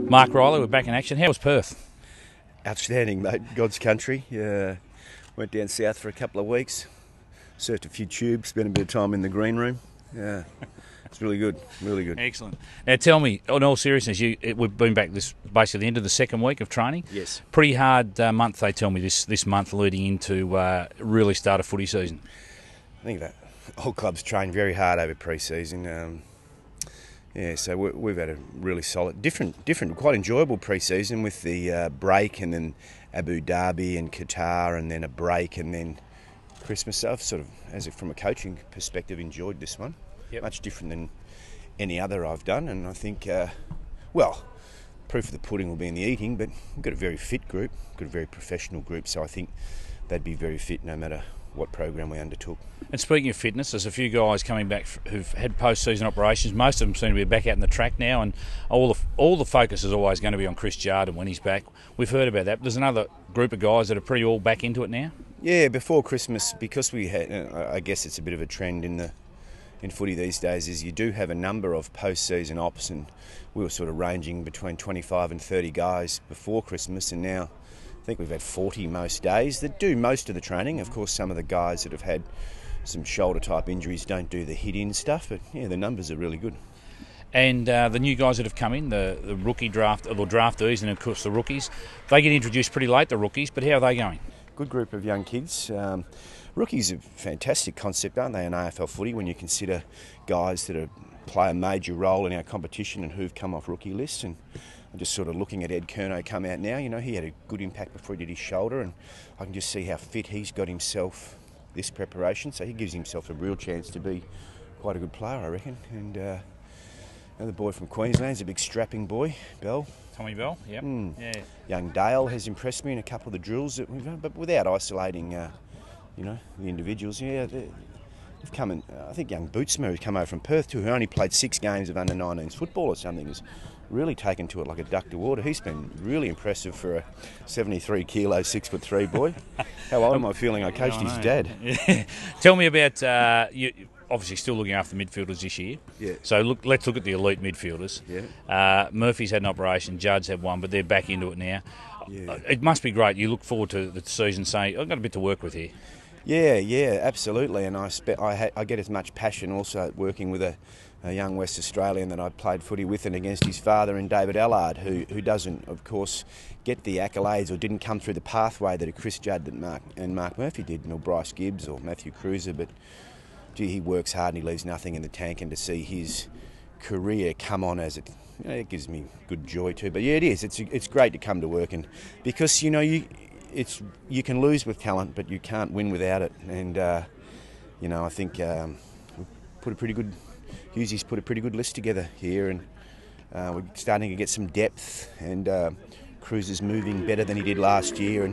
Mark Riley, we're back in action. How was Perth? Outstanding, mate. God's country. Went down south for a couple of weeks, surfed a few tubes, spent a bit of time in the green room. Yeah, it's really good, really good. Excellent. Now tell me, in all seriousness, we've been back this basically the end of the second week of training. Yes. Pretty hard month, they tell me, this month leading into really start a footy season. I think that whole club's trained very hard over pre-season. So we've had a really solid, different, quite enjoyable pre-season with the break and then Abu Dhabi and Qatar and then a break and then Christmas. I've sort of, as if from a coaching perspective, enjoyed this one. Yep. Much different than any other I've done, and I think, proof of the pudding will be in the eating, but we've got a very fit group, got a very professional group, so I think they'd be very fit no matter what program we undertook. And speaking of fitness, there's a few guys coming back who've had post-season operations. Most of them seem to be back out in the track now, and all the focus is always going to be on Chris Jarrod when he's back. We've heard about that, but there's another group of guys that are pretty all back into it now. Yeah, before Christmas, because we had, I guess it's a bit of a trend in footy these days, is you do have a number of post-season ops, and we were sort of ranging between 25 and 30 guys before Christmas, and now I think we've had 40 most days that do most of the training. Of course, some of the guys that have had some shoulder-type injuries don't do the hit-in stuff, but yeah, the numbers are really good. And the new guys that have come in, the rookie draft, or draftees, and of course the rookies, they get introduced pretty late, the rookies, but how are they going? Good group of young kids. Rookies are a fantastic concept, aren't they, in AFL footy, when you consider guys that play a major role in our competition and who've come off rookie lists. And I'm just sort of looking at Ed Curnow come out now. You know, he had a good impact before he did his shoulder, and I can just see how fit he's got himself this preparation. So he gives himself a real chance to be quite a good player, I reckon. And another boy from Queensland's a big strapping boy, Bell. Tommy Bell, yep. Yeah. Young Dale has impressed me in a couple of the drills that we've done, but without isolating, the individuals. Yeah, they've come in. I think young Bootsma, who's come over from Perth too, who only played 6 games of under-19s football or something, has really taken to it like a duck to water. He's been really impressive for a 73 kilo, 6'3" boy. How old am I feeling? I coached his dad. Yeah. Tell me about you. Obviously, still looking after midfielders this year. Yeah. So let's look at the elite midfielders. Yeah. Murphy's had an operation, Judd's had one, but they're back into it now. Yeah. It must be great. You look forward to the season, saying I've got a bit to work with here. Yeah, absolutely. And I get as much passion also working with a young West Australian that I played footy with and against his father, and David Allard, who doesn't, of course, get the accolades or didn't come through the pathway that a Chris Judd and Mark Murphy did, or Bryce Gibbs or Matthew Cruiser, but gee, he works hard and he leaves nothing in the tank, and to see his career come on as it gives me good joy too. But yeah, it is. It's great to come to work, and because you can lose with talent, but you can't win without it. And I think Hughesy's put a pretty good list together here, and we're starting to get some depth. And Cruiser's moving better than he did last year,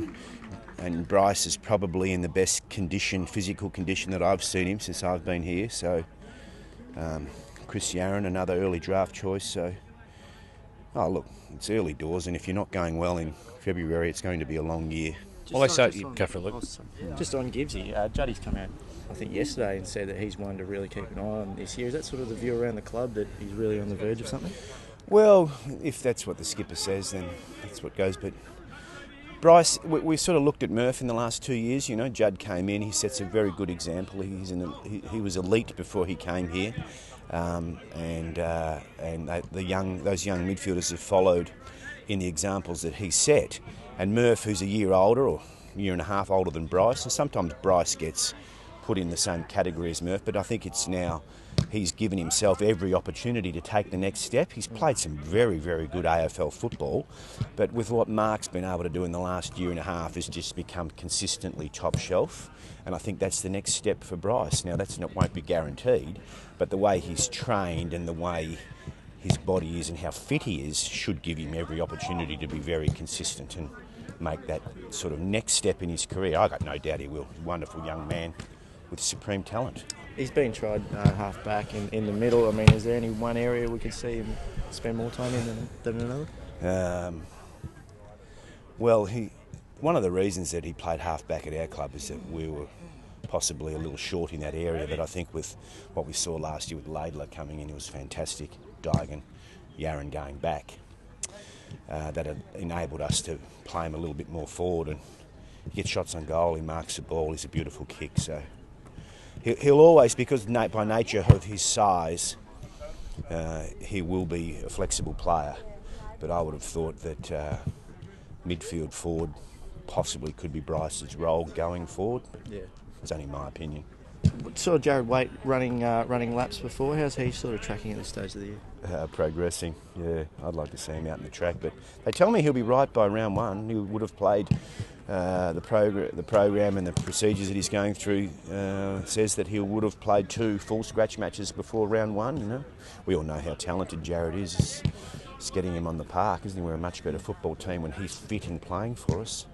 and Bryce is probably in the best physical condition that I've seen him since I've been here. So Chris Yarran, another early draft choice. So, look, it's early doors, and if you're not going well in February, it's going to be a long year. Well, they say go for a look. Just on Gibbsy, Juddy's come out, I think, yesterday and said that he's one to really keep an eye on this year. Is that sort of the view around the club, that he's really on the verge of something? Well, if that's what the skipper says, then that's what goes. But Bryce, we sort of looked at Murph in the last 2 years. You know, Judd came in, he sets a very good example. He was elite before he came here, and those young midfielders have followed in the examples that he set. And Murph, who's a year older or a year and a half older than Bryce, and sometimes Bryce gets put in the same category as Murph, but I think it's now he's given himself every opportunity to take the next step. He's played some very, very good AFL football, but with what Mark's been able to do in the last year and a half, has just become consistently top shelf, and I think that's the next step for Bryce. Now, won't be guaranteed, but the way he's trained and the way his body is and how fit he is should give him every opportunity to be very consistent and make that sort of next step in his career. I got no doubt he will. He's a wonderful young man with supreme talent. He's been tried half back in the middle. I mean, is there any one area we could see him spend more time in than another? One of the reasons that he played half back at our club is that we were possibly a little short in that area, but I think with what we saw last year with Laidler coming in, it was fantastic. Dygan, Yarran going back. that have enabled us to play him a little bit more forward. And he gets shots on goal, he marks the ball, he's a beautiful kick. So he'll always, because by nature of his size, he will be a flexible player. But I would have thought that midfield forward possibly could be Bryce's role going forward. Yeah. It's only my opinion. Saw Jarrod Waite running laps before. How's he sort of tracking at this stage of the year? Progressing, yeah. I'd like to see him out in the track, but they tell me he'll be right by round one. He would have played the program and the procedures that he's going through says that he would have played 2 full scratch matches before round one. You know, we all know how talented Jarrod is. It's getting him on the park, isn't he? We're a much better football team when he's fit and playing for us.